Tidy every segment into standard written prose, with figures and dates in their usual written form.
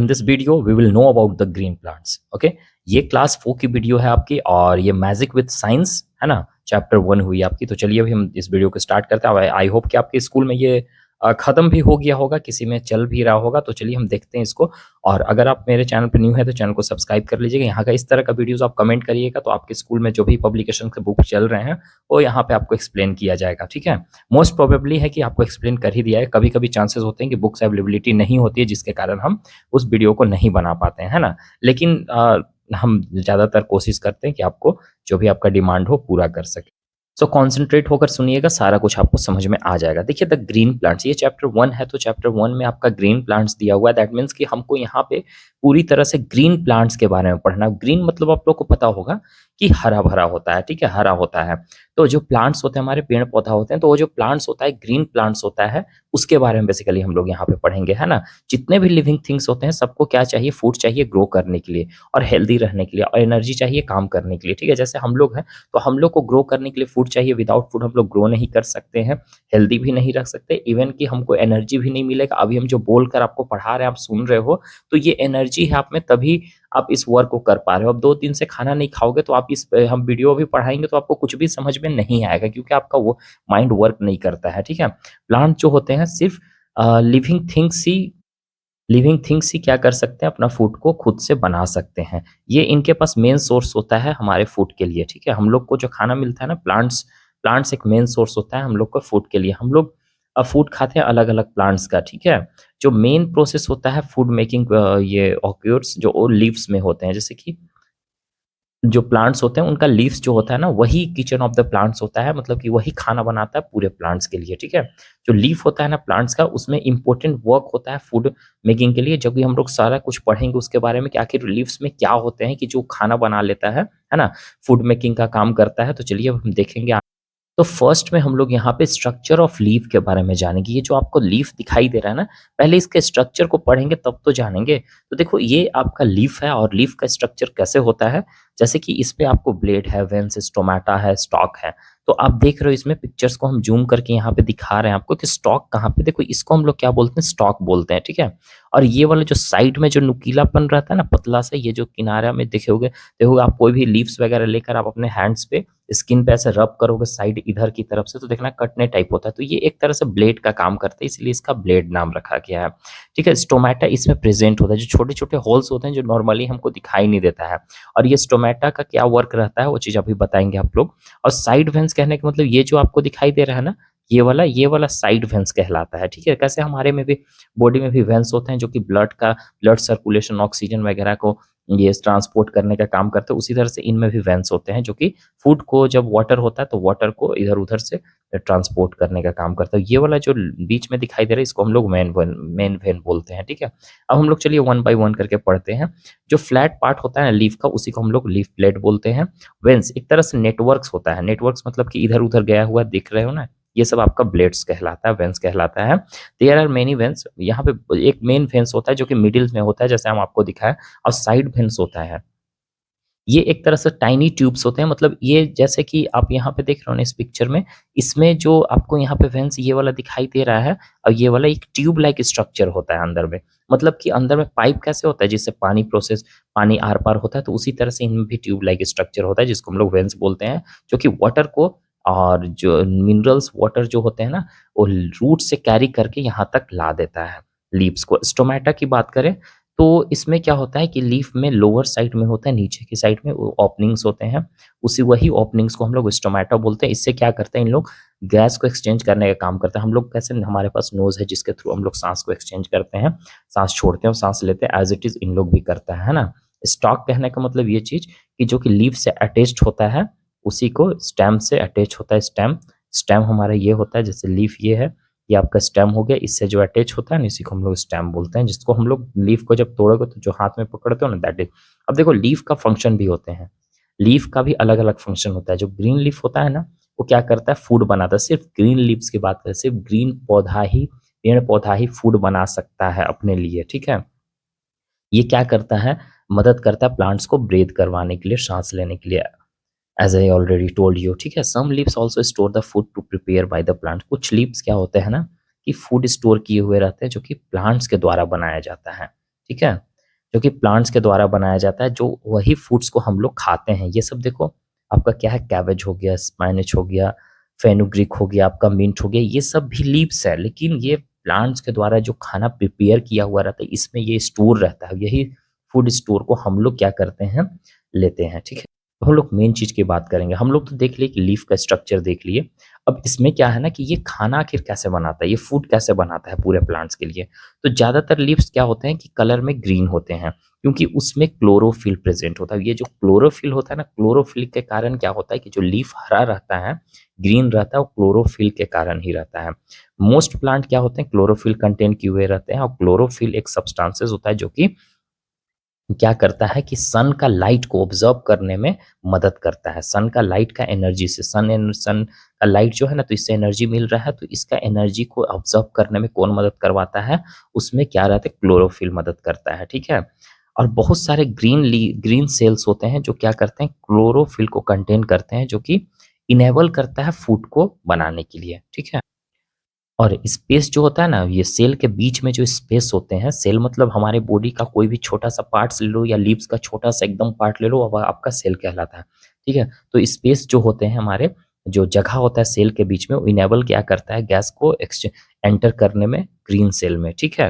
In this video we will know about the green plants. Okay, ये class 4 की video है आपकी और ये मैजिक विद साइंस है ना, चैप्टर 1 हुई आपकी। तो चलिए अभी हम इस वीडियो को स्टार्ट करते हैं। आई होप कि आपके स्कूल में ये खत्म भी हो गया होगा, किसी में चल भी रहा होगा। तो चलिए हम देखते हैं इसको। और अगर आप मेरे चैनल पर न्यू है तो चैनल को सब्सक्राइब कर लीजिएगा। यहाँ का इस तरह का वीडियोस आप कमेंट करिएगा तो आपके स्कूल में जो भी पब्लिकेशन के बुक चल रहे हैं वो यहाँ पे आपको एक्सप्लेन किया जाएगा। ठीक है, मोस्ट प्रोबेबली है कि आपको एक्सप्लेन कर ही दिया है। कभी कभी चांसेस होते हैं कि बुक्स अवेलेबिलिटी नहीं होती है जिसके कारण हम उस वीडियो को नहीं बना पाते हैं, है ना। लेकिन हम ज़्यादातर कोशिश करते हैं कि आपको जो भी आपका डिमांड हो पूरा कर सके। सो कॉन्सेंट्रेट होकर सुनिएगा, सारा कुछ आपको समझ में आ जाएगा। देखिए द ग्रीन प्लांट्स, ये चैप्टर 1 है तो चैप्टर 1 में आपका ग्रीन प्लांट्स दिया हुआ है। दैट मीन्स कि हमको यहाँ पे पूरी तरह से ग्रीन प्लांट्स के बारे में पढ़ना। ग्रीन मतलब आप लोग को पता होगा कि हरा भरा होता है, ठीक है, हरा होता है। तो जो प्लांट्स होते हैं हमारे पेड़ पौधा होते हैं, तो वो जो प्लांट्स होता है ग्रीन प्लांट्स होता है, उसके बारे में बेसिकली हम लोग यहाँ पे पढ़ेंगे, है ना। जितने भी लिविंग थिंग्स होते हैं सबको क्या चाहिए, फूड चाहिए ग्रो करने के लिए और हेल्दी रहने के लिए, और एनर्जी चाहिए काम करने के लिए, ठीक है। जैसे हम लोग हैं तो हम लोग को ग्रो करने के लिए फूड चाहिए। विदाउट फूड हम लोग ग्रो नहीं कर सकते हैं, हेल्दी भी नहीं रख सकते, इवन कि हमको एनर्जी भी नहीं मिलेगा। अभी हम जो बोलकर आपको पढ़ा रहे हैं, आप सुन रहे हो, तो ये एनर्जी है आप में, तभी आप इस वर्क को कर पा रहे हो। अब 2 दिन से खाना नहीं खाओगे तो आप इस हम वीडियो भी पढ़ाएंगे तो आपको कुछ भी समझ में नहीं आएगा, क्योंकि आपका वो माइंड वर्क नहीं करता है, ठीक है। प्लांट जो होते हैं सिर्फ लिविंग थिंग्स ही क्या कर सकते हैं, अपना फूड को खुद से बना सकते हैं। ये इनके पास मेन सोर्स होता है हमारे फूड के लिए, ठीक है। हम लोग को जो खाना मिलता है ना, प्लांट्स एक मेन सोर्स होता है हम लोग को फूड के लिए। हम लोग फूड खाते हैं अलग अलग प्लांट्स का, ठीक है। जो मेन प्रोसेस होता है फूड मेकिंग, ये ऑक्यूर्स जो लीव्स में होते हैं। जैसे कि जो प्लांट्स होते हैं उनका लीव्स जो होता है ना, वही किचन ऑफ द प्लांट्स होता है, मतलब कि वही खाना बनाता है पूरे प्लांट्स के लिए, ठीक है। जो लीफ होता है ना प्लांट्स का, उसमें इंपॉर्टेंट वर्क होता है फूड मेकिंग के लिए। जब भी हम लोग सारा कुछ पढ़ेंगे उसके बारे में कि आखिर लीव्स में क्या होते हैं कि जो खाना बना लेता है ना, फूड मेकिंग का काम करता है। तो चलिए अब हम देखेंगे। तो फर्स्ट में हम लोग यहाँ पे स्ट्रक्चर ऑफ लीफ के बारे में जानेंगे। ये जो आपको लीफ दिखाई दे रहा है ना, पहले इसके स्ट्रक्चर को पढ़ेंगे तब तो जानेंगे। तो देखो ये आपका लीफ है और लीफ का स्ट्रक्चर कैसे होता है। जैसे कि इस पे आपको ब्लेड है, वेंस, स्टोमेटा है, स्टॉक है। तो आप देख रहे हो इसमें पिक्चर्स को हम जूम करके यहाँ पे दिखा रहे हैं आपको कि स्टॉक कहाँ पे। देखो इसको हम लोग क्या बोलते हैं, स्टॉक बोलते हैं, ठीक है। और ये वाला जो साइड में जो नुकीलापन रहता है ना, पतला सा, ये जो किनारा में देखोगे आप कोई भी लीव्स वगैरह लेकर आप अपने हैंड्स पे स्किन पे ऐसे रब करोगे साइड इधर की तरफ से, तो देखना कटने टाइप होता है। तो ये एक तरह से ब्लेड का काम करता है, इसलिए इसका ब्लेड नाम रखा गया है, ठीक है। स्टोमेटा इसमें प्रेजेंट होता है, जो छोटे छोटे होल्स होते हैं जो नॉर्मली हमको दिखाई नहीं देता है। और ये स्टोमेटा का क्या वर्क रहता है वो चीज़ अभी बताएंगे आप लोग। और साइड वेंस कहने का मतलब ये जो आपको दिखाई दे रहा है ना, ये वाला साइड वेंस कहलाता है, ठीक है। कैसे हमारे में भी बॉडी में भी वेंस होते हैं जो कि ब्लड सर्कुलेशन, ऑक्सीजन वगैरह को ये ट्रांसपोर्ट करने का काम करते हैं, उसी तरह से इनमें भी वेंस होते हैं जो कि फूड को, जब वाटर होता है तो वाटर को इधर उधर से ट्रांसपोर्ट करने का काम करता है। ये वाला जो बीच में दिखाई दे रहा है इसको हम लोग मेन वेन बोलते हैं, ठीक है। अब हम लोग चलिए 1 बाय 1 करके पढ़ते हैं। जो फ्लैट पार्ट होता है ना लीफ का, उसी को हम लोग लीफ प्लेट बोलते हैं। वेंस एक तरह से नेटवर्क्स होता है, नेटवर्क्स मतलब कि इधर उधर गया हुआ दिख रहे हो ना, ये सब आपका ब्लेड्स कहलाता है, वेंस कहलाता है। There are many veins. यहाँ पे एक मेन वेंस होता है जो कि मिडिल में होता है, जैसे हम आपको दिखाया, और साइड वेंस होता है। ये एक तरह से टाइनी ट्यूब्स होते हैं, मतलब ये जैसे कि आप यहाँ पे देख रहे हो ना इस पिक्चर में, इसमें जो आपको यहाँ पे वेंस ये वाला दिखाई दे रहा है, और ये वाला एक ट्यूब लाइक स्ट्रक्चर होता है अंदर में। मतलब कि अंदर में पाइप कैसे होता है जिससे पानी आर पार होता है, तो उसी तरह से इनमें भी ट्यूब लाइक स्ट्रक्चर होता है जिसको हम लोग वेंस बोलते हैं, जो कि वाटर को और जो मिनरल्स वाटर जो होते हैं ना, वो रूट से कैरी करके यहाँ तक ला देता है लीव्स को। स्टोमेटा की बात करें तो इसमें क्या होता है कि लीफ में लोअर साइड में होता है, नीचे की साइड में वो ओपनिंग्स होते हैं, उसी वही ओपनिंग्स को हम लोग स्टोमेटा बोलते हैं। इससे क्या करते हैं इन लोग, गैस को एक्सचेंज करने का काम करते हैं। हम लोग कैसे, हमारे पास नोज है जिसके थ्रू हम लोग सांस को एक्सचेंज करते हैं, सांस छोड़ते हैं और सांस लेते हैं, एज इट इज इन लोग भी करता है ना। स्टॉक कहने का मतलब ये चीज कि जो कि लीफ से अटैच्ड होता है, उसी को स्टेम से अटैच होता है। स्टेम स्टेम हमारा ये होता है, जैसे लीफ ये है, ये आपका स्टेम हो गया, इससे जो अटैच होता है ना इसी को हम लोग स्टेम बोलते हैं, जिसको हम लोग लीफ को जब तोड़ोगे तो जो हाथ में पकड़ते हो ना, दैट इज। अब देखो लीफ का फंक्शन भी होते हैं, लीफ का भी अलग अलग फंक्शन होता है। जो ग्रीन लीफ होता है ना, वो क्या करता है, फूड बनाता है। सिर्फ ग्रीन लीव्स की बात करें, सिर्फ ग्रीन पेड़ पौधा ही फूड बना सकता है अपने लिए, ठीक है। ये क्या करता है, मदद करता है प्लांट्स को ब्रीथ करवाने के लिए, सांस लेने के लिए, as I already told you, ठीक है। Some leaves also store the food to prepare by the plant. कुछ लीव्स क्या होते हैं ना कि फूड स्टोर किए हुए रहते हैं जो कि प्लांट्स के द्वारा बनाया जाता है, ठीक है। जो कि प्लांट्स के द्वारा बनाया जाता है, जो वही फूड्स को हम लोग खाते हैं। ये सब देखो आपका क्या है, कैबेज हो गया, स्पाइनच हो गया, फेनुग्रीक हो गया, आपका मिंट हो गया, ये सब भी लीव्स है, लेकिन ये प्लांट्स के द्वारा जो खाना प्रिपेयर किया हुआ रहता है, इसमें ये स्टोर रहता है। यही फूड स्टोर को हम लोग क्या करते हैं, लेते हैं, ठीक है। तो हम लोग मेन चीज़ की बात करेंगे। हम लोग तो देख लिए कि लीफ का स्ट्रक्चर देख लिए। अब इसमें क्या है ना कि ये खाना आखिर कैसे बनाता है, ये फूड कैसे बनाता है पूरे प्लांट्स के लिए। तो ज़्यादातर लीव्स क्या होते हैं कि कलर में ग्रीन होते हैं, क्योंकि उसमें क्लोरोफिल प्रेजेंट होता है। ये जो क्लोरोफिल होता है ना, क्लोरोफिल के कारण क्या होता है कि जो लीफ हरा रहता है, ग्रीन रहता है, वो क्लोरोफिल के कारण ही रहता है। मोस्ट प्लांट क्या होते हैं, क्लोरोफिल कंटेन किए हुए रहते हैं, और क्लोरोफिल एक सब्सटेंसेस होता है जो कि क्या करता है कि सन का लाइट को ऑब्जर्व करने में मदद करता है। सन का लाइट का एनर्जी से, सन का लाइट जो है ना, तो इससे एनर्जी मिल रहा है, तो इसका एनर्जी को ऑब्जर्व करने में कौन मदद करवाता है, उसमें क्या रहता है, क्लोरोफिल मदद करता है, ठीक है। और बहुत सारे ग्रीन सेल्स होते हैं जो क्या करते हैं, क्लोरोफिल को कंटेन करते हैं, जो कि इनेबल करता है फूड को बनाने के लिए, ठीक है। और स्पेस जो होता है ना, ये सेल के बीच में जो स्पेस होते हैं, सेल मतलब हमारे बॉडी का कोई भी छोटा-सा पार्ट्स ले लो या लीव्स का छोटा-सा एकदम पार्ट ले लो, अब आपका सेल कहलाता है, ठीक है? तो स्पेस जो होते हैं हमारे, जो जगह होता है सेल के बीच में, वो इनेबल क्या करता है, गैस को एंटर करने में ग्रीन सेल में, ठीक है?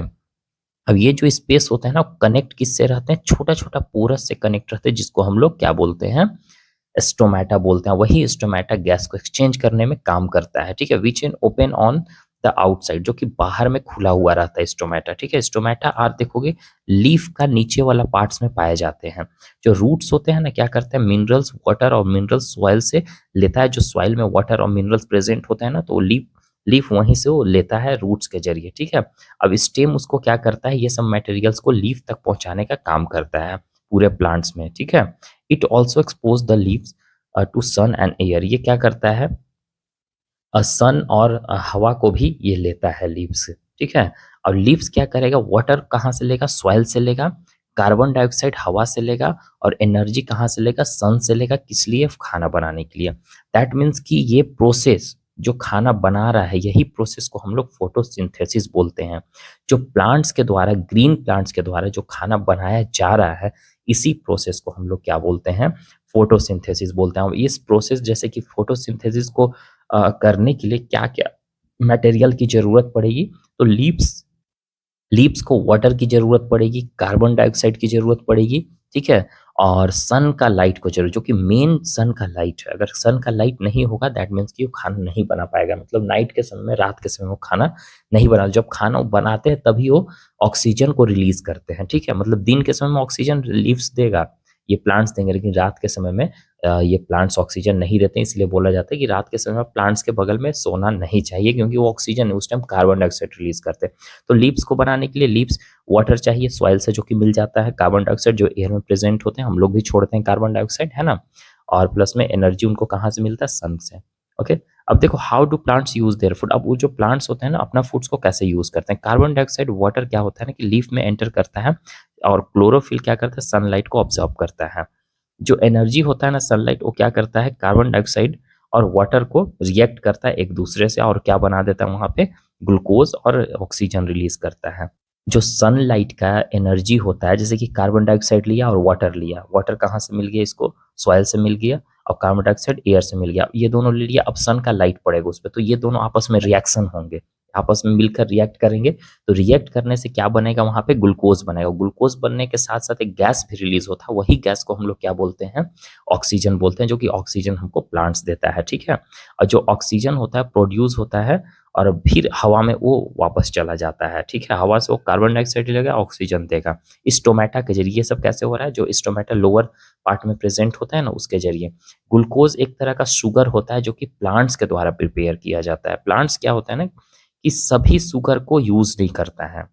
अब ये जो स्पेस होता है ना, कनेक्ट किससे रहते हैं, छोटा-छोटा पोरस से कनेक्ट रहते हैं, जिसको हम लोग क्या बोलते हैं, स्टोमेटा बोलते हैं। वही स्टोमेटा गैस को एक्सचेंज करने में काम करता है, ठीक है। Which in open on the outside, जो कि बाहर में खुला हुआ रहता है स्टोमेटा, ठीक है। स्टोमेटा आप देखोगे लीफ का नीचे वाला पार्ट्स में पाए जाते हैं। जो रूट्स होते हैं ना, क्या करते हैं, मिनरल्स, वाटर और मिनरल्स सॉइल से लेता है। जो सॉइल में वाटर और मिनरल्स प्रेजेंट होते हैं ना, तो वो लीफ लीफ वहीं से वो लेता है रूट्स के जरिए, ठीक है। अब स्टेम उसको क्या करता है, ये सब मटेरियल्स को लीफ तक पहुंचाने का काम करता है पूरे प्लांट्स में, ठीक है। It also expose the leaves to sun and air. ये क्या करता है, सन और हवा को भी ये लेता है लीव्स, ठीक है। और लीव्स क्या करेगा, वाटर कहाँ से लेगा, सॉइल से लेगा, कार्बन डाइऑक्साइड हवा से लेगा, और एनर्जी कहाँ से लेगा, सन से लेगा। किस लिए, खाना बनाने के लिए। दैट मीन्स कि ये प्रोसेस जो खाना बना रहा है, यही प्रोसेस को हम लोग फोटोसिंथेसिस बोलते हैं। जो प्लांट्स के द्वारा, ग्रीन प्लांट्स के द्वारा जो खाना बनाया जा रहा है, इसी प्रोसेस को हम लोग क्या बोलते हैं, फोटोसिंथेसिस बोलते हैं। इस प्रोसेस, जैसे कि फोटोसिंथेसिस को करने के लिए क्या-क्या मटेरियल की ज़रूरत पड़ेगी, तो लीव्स लीव्स को वाटर की ज़रूरत पड़ेगी, कार्बन डाइऑक्साइड की ज़रूरत पड़ेगी, ठीक है? और सन का लाइट को ज़रूर, जो कि मेन सन का लाइट है। अगर सन का लाइट नहीं होगा, दैट मीन्स कि वो खाना नहीं बना पाएगा। मतलब नाइट के समय में, रात के समय में वो खाना नहीं बना, जब खाना वो बनाते हैं तभी वो ऑक्सीजन को रिलीज़ करते हैं, ठीक है? मतलब दिन के समय में ऑक्सीजन लीव्स देगा, ये प्लांट्स देंगे, लेकिन रात के समय में ये प्लांट्स ऑक्सीजन नहीं देते हैं, इसलिए बोला जाता है कि रात के समय में प्लांट्स के बगल में सोना नहीं चाहिए, क्योंकि वो ऑक्सीजन उस टाइम कार्बन डाइऑक्साइड रिलीज़ करते हैं। तो लीव्स को बनाने के लिए लीव्स वाटर चाहिए सॉइल से, जो कि मिल जाता है, कार्बन डाइऑक्साइड जो एयर में प्रेजेंट होते हैं, हम लोग भी छोड़ते हैं कार्बन डाइऑक्साइड, है ना। और प्लस में एनर्जी उनको कहाँ से मिलता है, सन से। ओके, अब देखो how do plants use their food. अब वो जो प्लांट्स होते हैं ना, अपना फूड्स को कैसे यूज करते हैं। कार्बन डाइऑक्साइड वाटर क्या होता है ना कि लीफ में एंटर करता है, और क्लोरोफिल क्या करता है, सनलाइट को ऑब्जर्व करता है। जो एनर्जी होता है ना, सनलाइट, वो क्या करता है, कार्बन डाइऑक्साइड और वाटर को रिएक्ट करता है एक दूसरे से, और क्या बना देता है वहाँ पे, ग्लूकोज और ऑक्सीजन रिलीज करता है। जो सनलाइट का एनर्जी होता है, जैसे कि कार्बन डाइऑक्साइड लिया और वाटर लिया, वाटर कहाँ से मिल गया, इसको सॉइल से मिल गया, और कार्बन डाइऑक्साइड एयर से मिल गया, ये दोनों ले लिया। अब सन का लाइट पड़ेगा उस पर, तो ये दोनों आपस में रिएक्शन होंगे, आपस में मिलकर रिएक्ट करेंगे। तो रिएक्ट करने से क्या बनेगा, वहाँ पे ग्लूकोज बनेगा। ग्लूकोज बनने के साथ साथ एक गैस भी रिलीज होता है, वही गैस को हम लोग क्या बोलते हैं, ऑक्सीजन बोलते हैं, जो कि ऑक्सीजन हमको प्लांट्स देता है, ठीक है। और जो ऑक्सीजन होता है प्रोड्यूस होता है, और फिर हवा में वो वापस चला जाता है, ठीक है। हवा से वो कार्बन डाइऑक्साइड लेगा, ऑक्सीजन देगा। स्टोमेटा के जरिए ये सब कैसे हो रहा है, जो स्टोमेटा लोअर पार्ट में प्रेजेंट होता है ना, उसके जरिए। ग्लूकोज एक तरह का शुगर होता है, जो कि प्लांट्स के द्वारा प्रिपेयर किया जाता है। प्लांट्स क्या होता है ना कि सभी शुगर को यूज नहीं करता है,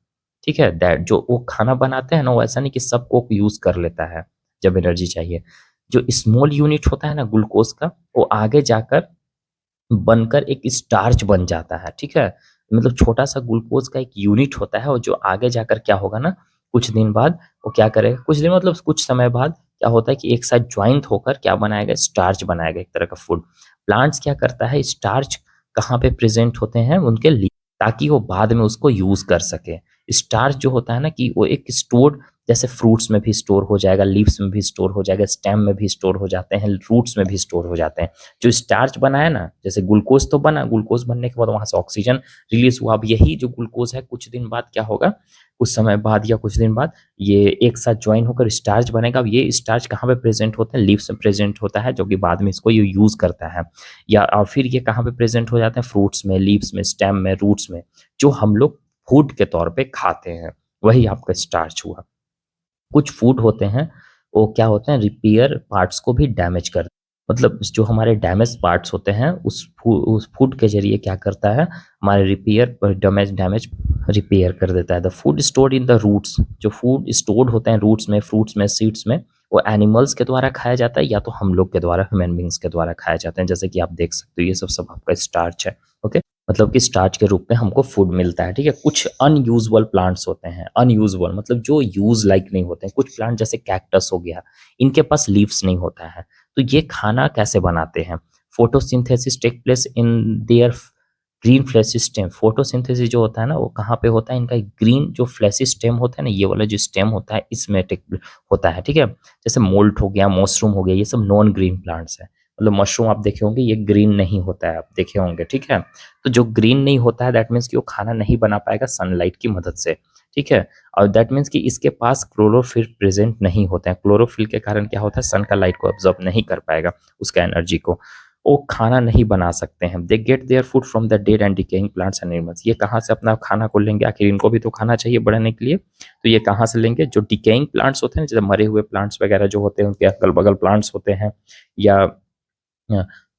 ठीक है। दैट जो वो खाना बनाते हैं ना, वो ऐसा नहीं कि सबको यूज कर लेता है जब एनर्जी चाहिए। जो स्मॉल यूनिट होता है ना ग्लूकोज का, वो आगे जाकर बनकर एक स्टार्च बन जाता है, ठीक है। मतलब छोटा-सा ग्लूकोज़ का एक यूनिट होता है, और जो आगे जाकर क्या होगा ना, कुछ दिन बाद वो क्या करेगा, कुछ दिन मतलब कुछ समय बाद क्या होता है कि एक साथ जॉइंट होकर क्या बनाएगा, स्टार्च बनाएगा, एक तरह का फूड। प्लांट्स क्या करता है, स्टार्च कहाँ पे प्रेज़ेंट होते हैं, उनके ली ताकि वो बाद में उसको यूज़ कर सके। स्टार्च जो होता है ना कि वो एक स्टोर्ड, जैसे फ्रूट्स में भी स्टोर हो जाएगा, लीव्स में भी स्टोर हो जाएगा, स्टेम में भी स्टोर हो जाते हैं, रूट्स में भी स्टोर हो जाते हैं। जो स्टार्च बना है ना, जैसे ग्लूकोज तो बना, ग्लूकोज बनने के बाद वहां से ऑक्सीजन रिलीज हुआ। अब यही जो ग्लूकोज है कुछ दिन बाद क्या होगा, कुछ समय बाद या कुछ दिन बाद ये एक साथ ज्वाइन होकर स्टार्च बनेगा। अब ये स्टार्च कहाँ पे प्रेजेंट होता है, लीव्स में प्रेजेंट होता है, जो कि बाद में इसको ये यूज करता है। या और फिर ये कहाँ पे प्रेजेंट हो जाते हैं, फ्रूट्स में, लीव्स में, स्टेम में, रूट्स में, जो हम लोग फूड के तौर पे खाते हैं। वही आपका स्टार्च हुआ। कुछ फूड होते हैं वो क्या होते हैं, रिपेयर पार्ट्स को भी डैमेज कर, मतलब जो हमारे डैमेज पार्ट्स होते हैं उस फूड के जरिए क्या करता है, हमारे रिपेयर डैमेज डैमेज रिपेयर कर देता है। The food stored in the roots, जो फूड स्टोर्ड होते हैं रूट्स में, फ्रूट्स में, सीड्स में, वो एनिमल्स के द्वारा खाया जाता है या तो हम लोग के द्वारा, ह्यूमन बींग्स के द्वारा खाया जाते हैं। जैसे कि आप देख सकते हो ये सब सब आपका स्टार्च है। ओके, मतलब कि स्टार्च के रूप में हमको फूड मिलता है। ठीक है, कुछ अनयूजुअल प्लांट्स होते हैं, अनयूजुअल मतलब जो यूज लाइक नहीं होते हैं। कुछ प्लांट जैसे कैक्टस हो गया, इनके पास लीव्स नहीं होता है। तो ये खाना कैसे बनाते हैं, photosynthesis take place in their green fleshy stem. Photosynthesis जो होता है ना वो कहाँ पे होता है, इनका ग्रीन जो फ्लैशी स्टेम होता है ना, ये वाला जो स्टेम होता है इसमें टेक होता है। ठीक है, जैसे मोल्ट हो गया, मशरूम हो गया, ये सब नॉन ग्रीन प्लांट्स है। मतलब मशरूम आप देखे होंगे ये ग्रीन नहीं होता है, आप देखे होंगे। ठीक है, तो जो ग्रीन नहीं होता है दैट मीन्स कि वो खाना नहीं बना पाएगा सनलाइट की मदद से। ठीक है, और दैट मीन्स कि इसके पास क्लोरोफिल प्रेजेंट नहीं होते हैं। क्लोरोफिल के कारण क्या होता है, सन का लाइट को ऑब्जर्व नहीं कर पाएगा, उसका एनर्जी को, वो खाना नहीं बना सकते हैं। They get their food from the dead and decaying plants and animals. ये कहाँ से अपना खाना को लेंगे, आखिर इनको भी तो खाना चाहिए बढ़ने के लिए, तो ये कहाँ से लेंगे, जो डिकेइंग प्लांट्स होते हैं, जैसे मरे हुए प्लांट्स वगैरह जो होते हैं, उनके अगल बगल प्लांट्स होते हैं, या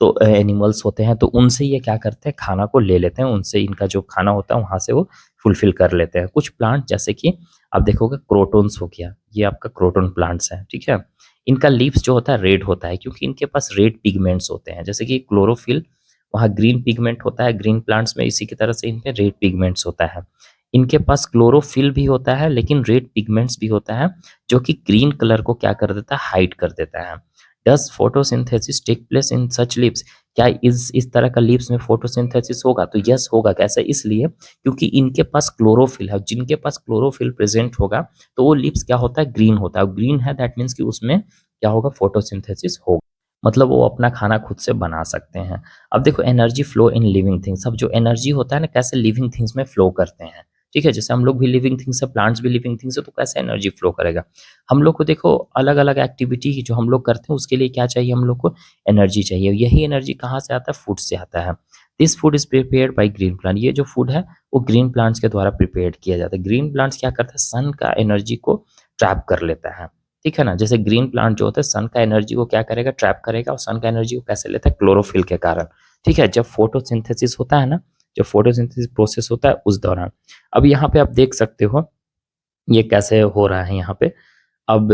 तो एनिमल्स होते हैं, तो उनसे ये क्या करते हैं, खाना को ले लेते हैं, उनसे इनका जो खाना होता है वहां से वो फुलफिल कर लेते हैं। कुछ प्लांट जैसे कि आप देखोगे क्रोटोन्स हो गया, ये आपका क्रोटोन प्लांट्स है। ठीक है, इनका लीव्स जो होता है रेड होता है, क्योंकि इनके पास रेड पिगमेंट्स होते हैं। जैसे कि क्लोरोफिल वहाँ ग्रीन पिगमेंट होता है ग्रीन प्लांट्स में, इसी की तरह से इनमें रेड पिगमेंट्स होता है। इनके पास क्लोरोफिल भी होता है लेकिन रेड पिगमेंट्स भी होता है, जो कि ग्रीन कलर को क्या कर देता है, हाइड कर देता है। Does photosynthesis take place in such leaves. क्या इस तरह का लीव्स में फोटोसिंथेसिस होगा, तो यस होगा। कैसे, इसलिए क्योंकि इनके पास क्लोरोफिल है। जिनके पास क्लोरोफिल प्रेजेंट होगा तो वो लीव्स क्या होता है, ग्रीन होता है। ग्रीन है दैट मीन्स कि उसमें क्या होगा, फोटोसिंथेसिस होगा, मतलब वो अपना खाना खुद से बना सकते हैं। अब देखो energy flow in living things. अब जो एनर्जी होता है ना, कैसे लिविंग थिंग्स में फ्लो करते हैं। ठीक है, जैसे हम लोग भी लिविंग थिंग्स है, प्लांट्स भी लिविंग थिंग्स है, तो कैसे एनर्जी फ्लो करेगा। हम लोग को देखो अलग अलग एक्टिविटी जो हम लोग करते हैं उसके लिए क्या चाहिए, हम लोग को एनर्जी चाहिए। यही एनर्जी कहाँ से आता है, फूड से आता है। This food is prepared by green plant. ये जो फूड है वो ग्रीन प्लांट्स के द्वारा प्रिपेयर किया जाता है। ग्रीन प्लांट्स क्या करता है, सन का एनर्जी को ट्रैप कर लेता है। ठीक है ना, जैसे ग्रीन प्लांट जो होता है सन का एनर्जी को क्या करेगा, ट्रैप करेगा। और सन का एनर्जी को कैसे लेता है, क्लोरोफिल के कारण। ठीक है, जब फोटोसिंथेसिस होता है ना, जब फोटोसिंथेसिस प्रोसेस होता है उस दौरान। अब यहाँ पे आप देख सकते हो ये कैसे हो रहा है यहाँ पे। अब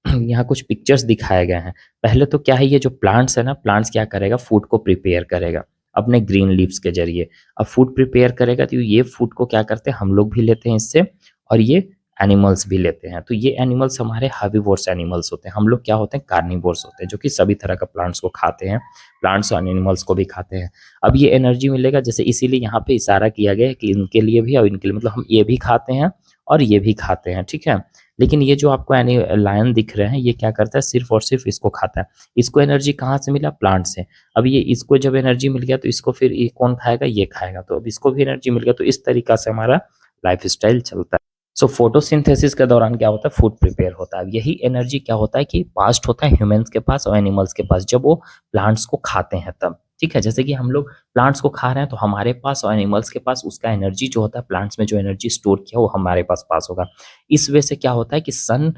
यहाँ कुछ पिक्चर्स दिखाए गए हैं। पहले तो क्या है, ये जो प्लांट्स है ना, प्लांट्स क्या करेगा, फूड को प्रिपेयर करेगा अपने ग्रीन लीव्स के जरिए। अब फूड प्रिपेयर करेगा तो ये फूड को क्या करते हैं, हम लोग भी लेते हैं इससे, और ये एनिमल्स भी लेते हैं। तो ये एनिमल्स हमारे हार्बिवोर्स एनिमल्स होते हैं। हम लोग क्या होते हैं, कार्निवोर्स होते हैं, जो कि सभी तरह का प्लांट्स को खाते हैं, प्लांट्स और एनिमल्स को भी खाते हैं। अब ये एनर्जी मिलेगा, जैसे इसीलिए यहाँ पे इशारा किया गया है कि इनके लिए भी और इनके लिए, मतलब हम ये भी खाते हैं और ये भी खाते हैं। ठीक है, लेकिन ये जो आपको लायन दिख रहे हैं ये क्या करता है, सिर्फ और सिर्फ इसको खाता है। इसको एनर्जी कहाँ से मिला, प्लांट से। अब ये इसको जब एनर्जी मिल गया तो इसको फिर ये कौन खाएगा, ये खाएगा। तो अब इसको भी एनर्जी मिल गया, तो इस तरीका से हमारा लाइफ स्टाइल चलता है। सो फोटोसिंथेसिस के दौरान क्या होता है, फूड प्रिपेयर होता है। यही एनर्जी क्या होता है कि पास्ट होता है ह्यूमंस के पास और एनिमल्स के पास, जब वो प्लांट्स को खाते हैं तब। ठीक है, जैसे कि हम लोग प्लांट्स को खा रहे हैं तो हमारे पास और एनिमल्स के पास उसका एनर्जी जो होता है, प्लांट्स में जो एनर्जी स्टोर किया वो हमारे पास होगा। इस वजह से क्या होता है कि सन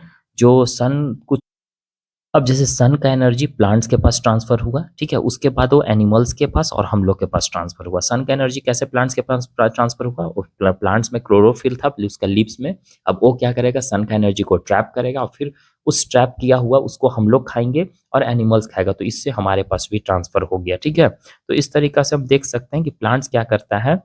कुछ, अब जैसे सन का एनर्जी प्लांट्स के पास ट्रांसफर हुआ, ठीक है, उसके बाद वो एनिमल्स के पास और हम लोग के पास ट्रांसफर हुआ। सन का एनर्जी कैसे प्लांट्स के पास ट्रांसफर हुआ, प्लांट्स में क्लोरोफिल था उसका लीव्स में। अब वो क्या करेगा, सन का एनर्जी को ट्रैप करेगा और फिर उस ट्रैप किया हुआ उसको हम लोग खाएंगे और एनिमल्स खाएगा, तो इससे हमारे पास भी ट्रांसफर हो गया। ठीक है, तो इस तरीका से हम देख सकते हैं कि प्लांट्स क्या करता है,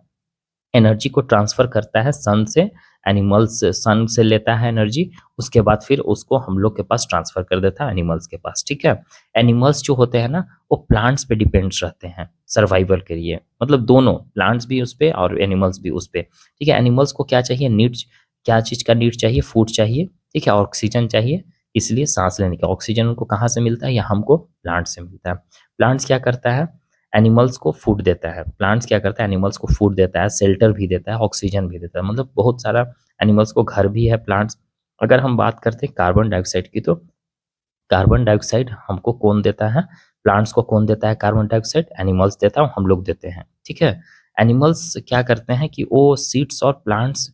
एनर्जी को ट्रांसफर करता है सन से, एनिमल्स सन से लेता है एनर्जी, उसके बाद फिर उसको हम लोग के पास ट्रांसफर कर देता है एनिमल्स के पास। ठीक है, एनिमल्स जो होते हैं ना वो प्लांट्स पे डिपेंड्स रहते हैं सर्वाइवल के लिए, मतलब दोनों प्लांट्स भी उस पे और एनिमल्स भी उस पे। ठीक है, एनिमल्स को क्या चाहिए, नीड्स, क्या चीज़ का नीड चाहिए, फूड चाहिए, ठीक है, ऑक्सीजन चाहिए इसलिए सांस लेने का। ऑक्सीजन उनको कहाँ से मिलता है? या हमको प्लांट से मिलता है। प्लांट्स क्या करता है? एनिमल्स को फूड देता है। प्लांट्स क्या करता है? एनिमल्स को फूड देता है, शेल्टर भी देता है, ऑक्सीजन भी देता है, मतलब बहुत सारा एनिमल्स को घर भी है प्लांट्स। अगर हम बात करते हैं कार्बन डाइऑक्साइड की, तो कार्बन डाइऑक्साइड हमको कौन देता है? प्लांट्स को कौन देता है कार्बन डाइऑक्साइड? एनिमल्स देता है, हम लोग देते हैं, ठीक है। एनिमल्स क्या करते हैं कि वो सीड्स और प्लांट्स,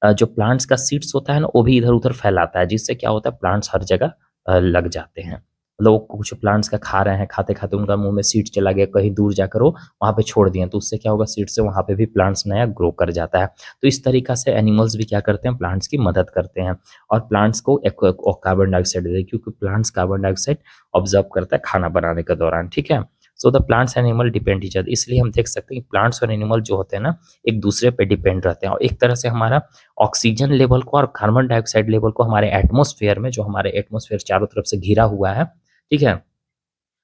जो प्लांट्स का सीड्स होता है ना, वो भी इधर उधर फैलाता है, जिससे क्या होता है प्लांट्स हर जगह लग जाते हैं। लोग कुछ प्लांट्स का खा रहे हैं, खाते खाते उनका मुंह में सीड चला गया, कहीं दूर जाकर वो वहाँ पे छोड़ दिए, तो उससे क्या होगा, सीड से वहाँ पे भी प्लांट्स नया ग्रो कर जाता है। तो इस तरीका से एनिमल्स भी क्या करते हैं? प्लांट्स की मदद करते हैं और प्लांट्स को कार्बन डाइऑक्साइड देते हैं, क्योंकि प्लांट्स कार्बन डाइऑक्साइड ऑब्जर्व करता है खाना बनाने के दौरान, ठीक है। So the plants and animal depend each other, इसलिए हम देख सकते हैं कि प्लांट्स और एनिमल जो होते हैं ना, एक दूसरे पे डिपेंड रहते हैं, और एक तरह से हमारा ऑक्सीजन लेवल को और कार्बन डाइऑक्साइड लेवल को हमारे एटमॉस्फेयर में, जो हमारे एटमॉस्फेयर चारों तरफ से घिरा हुआ है, ठीक है,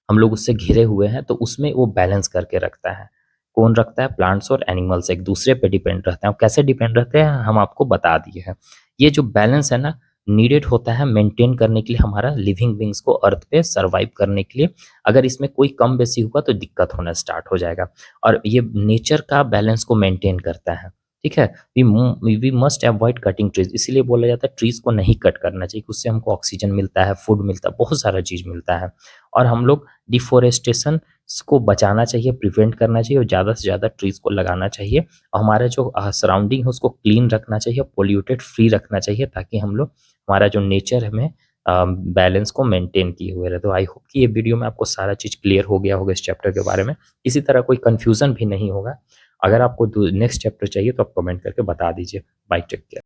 हम लोग उससे घिरे हुए हैं, तो उसमें वो बैलेंस करके रखता है। कौन रखता है? प्लांट्स और एनिमल्स एक दूसरे पे डिपेंड रहते हैं। और कैसे डिपेंड रहते हैं हम आपको बता दिए हैं। ये जो बैलेंस है ना, नीडेड होता है मेंटेन करने के लिए, हमारा लिविंग बींग्स को अर्थ पे सर्वाइव करने के लिए। अगर इसमें कोई कम बेसी हुआ तो दिक्कत होना स्टार्ट हो जाएगा, और ये नेचर का बैलेंस को मेंटेन करता है, ठीक है। We must avoid cutting trees, इसीलिए बोला जाता है ट्रीज को नहीं कट करना चाहिए, उससे हमको ऑक्सीजन मिलता है, फूड मिलता है, बहुत सारा चीज मिलता है। और हम लोग डिफोरेस्टेशन को बचाना चाहिए, प्रिवेंट करना चाहिए, और ज़्यादा से ज़्यादा ट्रीज को लगाना चाहिए, और हमारा जो सराउंडिंग है उसको क्लीन रखना चाहिए, पोल्यूटेड फ्री रखना चाहिए, ताकि हम लोग हमारा जो नेचर है में बैलेंस को मेंटेन किए हुए रहे। तो आई होप कि ये वीडियो में आपको सारा चीज़ क्लियर हो गया होगा इस चैप्टर के बारे में, किसी तरह कोई कन्फ्यूजन भी नहीं होगा। अगर आपको नेक्स्ट चैप्टर चाहिए तो आप कमेंट करके बता दीजिए। Bye, take care.